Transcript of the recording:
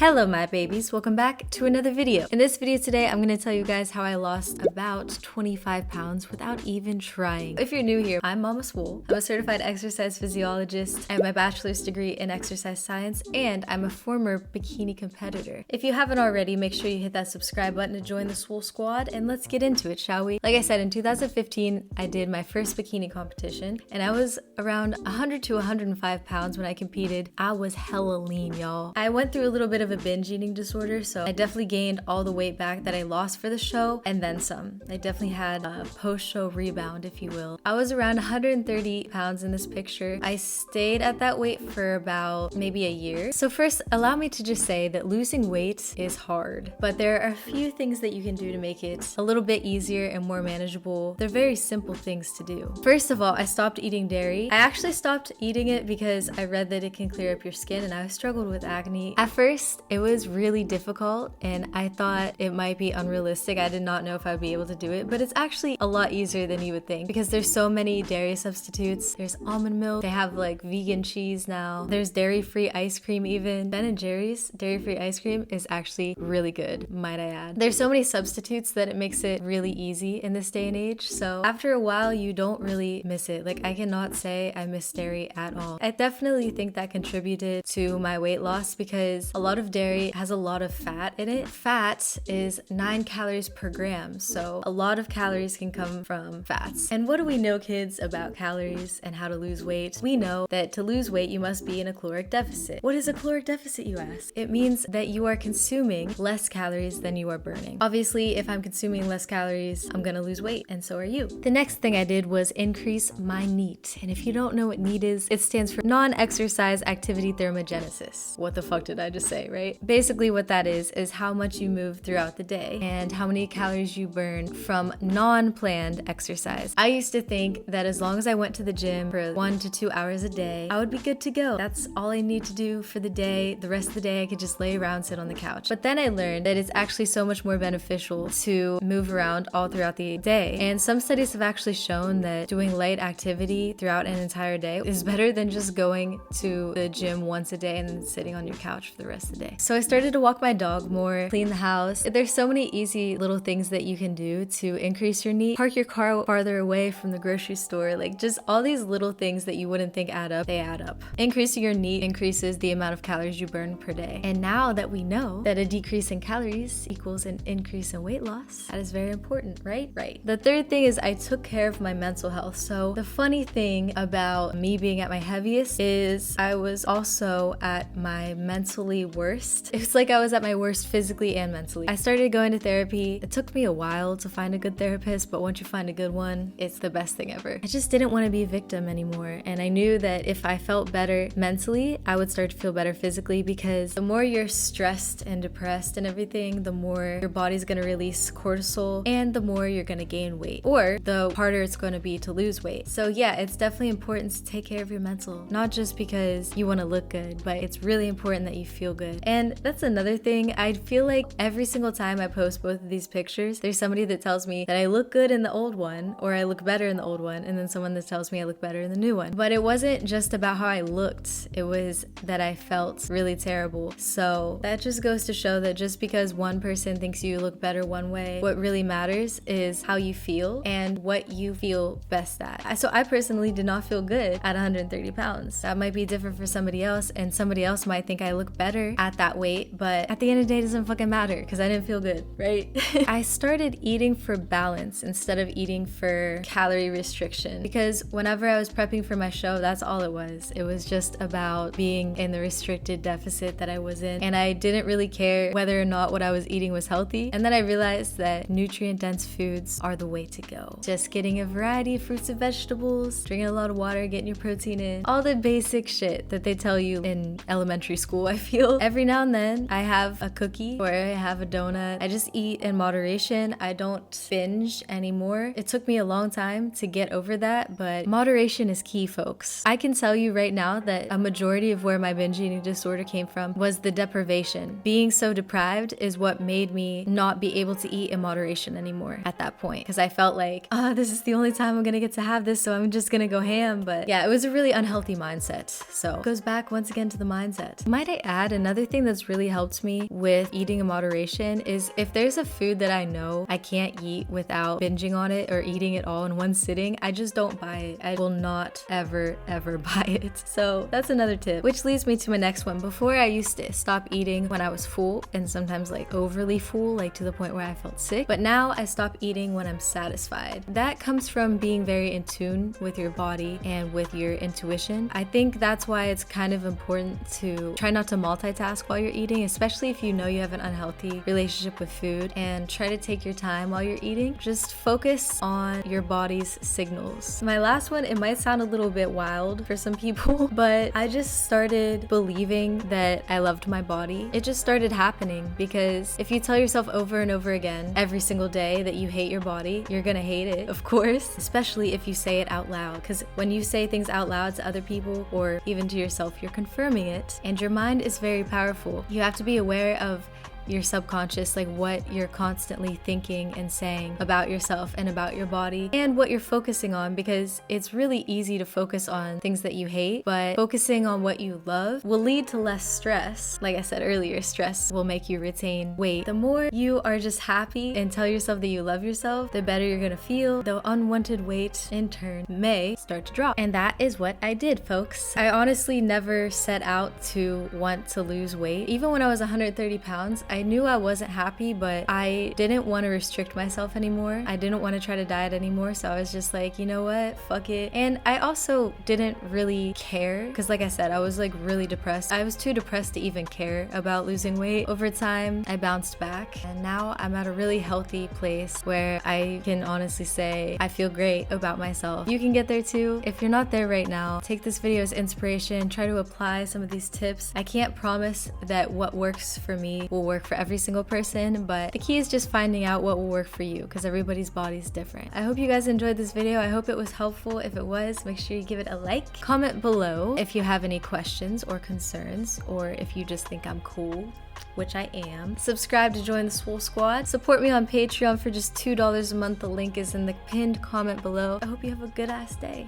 Hello my babies, welcome back to another video. In this video today, I'm going to tell you guys how I lost about 25 pounds without even trying. If you're new here, I'm MamaSwole. I'm a certified exercise physiologist. I have my bachelor's degree in exercise science, and I'm a former bikini competitor. If you haven't already, make sure you hit that subscribe button to join the Swole Squad, and let's get into it, shall we? Like I said, in 2015, I did my first bikini competition, and I was around 100 to 105 pounds when I competed. I was hella lean, y'all. I went through a little bit of a binge eating disorder, so I definitely gained all the weight back that I lost for the show and then some. I definitely had a post-show rebound, if you will. I was around 130 pounds in this picture. I stayed at that weight for about maybe a year. So first, allow me to just say that losing weight is hard, but there are a few things that you can do to make it a little bit easier and more manageable. They're very simple things to do. First of all, I stopped eating dairy. I actually stopped eating it because I read that it can clear up your skin, and I struggled with acne. At first, it was really difficult and I thought it might be unrealistic. I did not know if I'd be able to do it, but it's actually a lot easier than you would think because there's so many dairy substitutes. There's almond milk. They have like vegan cheese now. There's dairy-free ice cream even. Ben & Jerry's dairy-free ice cream is actually really good, might I add. There's so many substitutes that it makes it really easy in this day and age. So after a while, you don't really miss it. Like, I cannot say I miss dairy at all. I definitely think that contributed to my weight loss because a lot of dairy has a lot of fat in it. Fat is 9 calories per gram, so a lot of calories can come from fats. And what do we know, kids, about calories and how to lose weight? We know that to lose weight, you must be in a caloric deficit. What is a caloric deficit, you ask? It means that you are consuming less calories than you are burning. Obviously, if I'm consuming less calories, I'm gonna lose weight, and so are you. The next thing I did was increase my NEAT. And if you don't know what NEAT is, it stands for non-exercise activity thermogenesis. What the fuck did I just say, right? Basically what that is how much you move throughout the day and how many calories you burn from non-planned exercise. I used to think that as long as I went to the gym for 1 to 2 hours a day, I would be good to go. That's all I need to do for the day. The rest of the day I could just lay around, sit on the couch. But then I learned that it's actually so much more beneficial to move around all throughout the day. And some studies have actually shown that doing light activity throughout an entire day is better than just going to the gym once a day and then sitting on your couch for the rest of the day. So I started to walk my dog more, clean the house. There's so many easy little things that you can do to increase your NEAT. Park your car farther away from the grocery store. Like, just all these little things that you wouldn't think add up, they add up. Increasing your NEAT increases the amount of calories you burn per day. And now that we know that a decrease in calories equals an increase in weight loss, that is very important, right? Right. The third thing is I took care of my mental health. So the funny thing about me being at my heaviest is I was also at my mentally worst. It's like I was at my worst physically and mentally. I started going to therapy. It took me a while to find a good therapist, but once you find a good one, it's the best thing ever. I just didn't want to be a victim anymore, and I knew that if I felt better mentally, I would start to feel better physically, because the more you're stressed and depressed and everything, the more your body's going to release cortisol, and the more you're going to gain weight, or the harder it's going to be to lose weight. So yeah, it's definitely important to take care of your mental, not just because you want to look good, but it's really important that you feel good. And that's another thing. I feel like every single time I post both of these pictures, there's somebody that tells me that I look good in the old one, or I look better in the old one, and then someone that tells me I look better in the new one. But it wasn't just about how I looked, it was that I felt really terrible. So that just goes to show that just because one person thinks you look better one way, what really matters is how you feel and what you feel best at. So I personally did not feel good at 130 pounds. That might be different for somebody else, and somebody else might think I look better at that weight, but at the end of the day, it doesn't fucking matter because I didn't feel good, right? I started eating for balance instead of eating for calorie restriction, because whenever I was prepping for my show, that's all it was. It was just about being in the restricted deficit that I was in, and I didn't really care whether or not what I was eating was healthy. And then I realized that nutrient-dense foods are the way to go. Just getting a variety of fruits and vegetables, drinking a lot of water, getting your protein in, all the basic shit that they tell you in elementary school, I feel. Every now and then, I have a cookie or I have a donut. I just eat in moderation. I don't binge anymore. It took me a long time to get over that, but moderation is key, folks. I can tell you right now that a majority of where my binge eating disorder came from was the deprivation. Being so deprived is what made me not be able to eat in moderation anymore at that point, because I felt like, this is the only time I'm gonna get to have this, so I'm just gonna go ham. But yeah, it was a really unhealthy mindset. So it goes back once again to the mindset. Might I add, another thing that's really helped me with eating in moderation is if there's a food that I know I can't eat without binging on it or eating it all in one sitting, I just don't buy it. I will not ever buy it. So that's another tip, which leads me to my next one. Before, I used to stop eating when I was full, and sometimes like overly full, like to the point where I felt sick. But now I stop eating when I'm satisfied. That comes from being very in tune with your body and with your intuition. I think that's why it's kind of important to try not to multitask while you're eating, especially if you know you have an unhealthy relationship with food, and try to take your time while you're eating. Just focus on your body's signals. My last one, it might sound a little bit wild for some people, but I just started believing that I loved my body. It just started happening, because if you tell yourself over and over again every single day that you hate your body, you're gonna hate it, of course, especially if you say it out loud, because when you say things out loud to other people or even to yourself, you're confirming it, and your mind is very powerful. You have to be aware of your subconscious, like what you're constantly thinking and saying about yourself and about your body and what you're focusing on, because it's really easy to focus on things that you hate, but focusing on what you love will lead to less stress. Like I said earlier, stress will make you retain weight. The more you are just happy and tell yourself that you love yourself, the better you're gonna feel. The unwanted weight in turn may start to drop. And that is what I did, folks. I honestly never set out to want to lose weight. Even when I was 130 pounds, I knew I wasn't happy, but I didn't want to restrict myself anymore. I didn't want to try to diet anymore, so I was just like, you know what, fuck it. And I also didn't really care, because like I said, I was like really depressed. I was too depressed to even care about losing weight. Over time, I bounced back, and now I'm at a really healthy place where I can honestly say I feel great about myself. You can get there too. If you're not there right now, take this video as inspiration, try to apply some of these tips. I can't promise that what works for me will work for every single person, but the key is just finding out what will work for you, because everybody's body is different. I hope you guys enjoyed this video. I hope it was helpful. If it was, make sure you give it a like. Comment below if you have any questions or concerns, or if you just think I'm cool, which I am. Subscribe to join the Swole Squad. Support me on Patreon for just $2 a month. The link is in the pinned comment below. I hope you have a good ass day.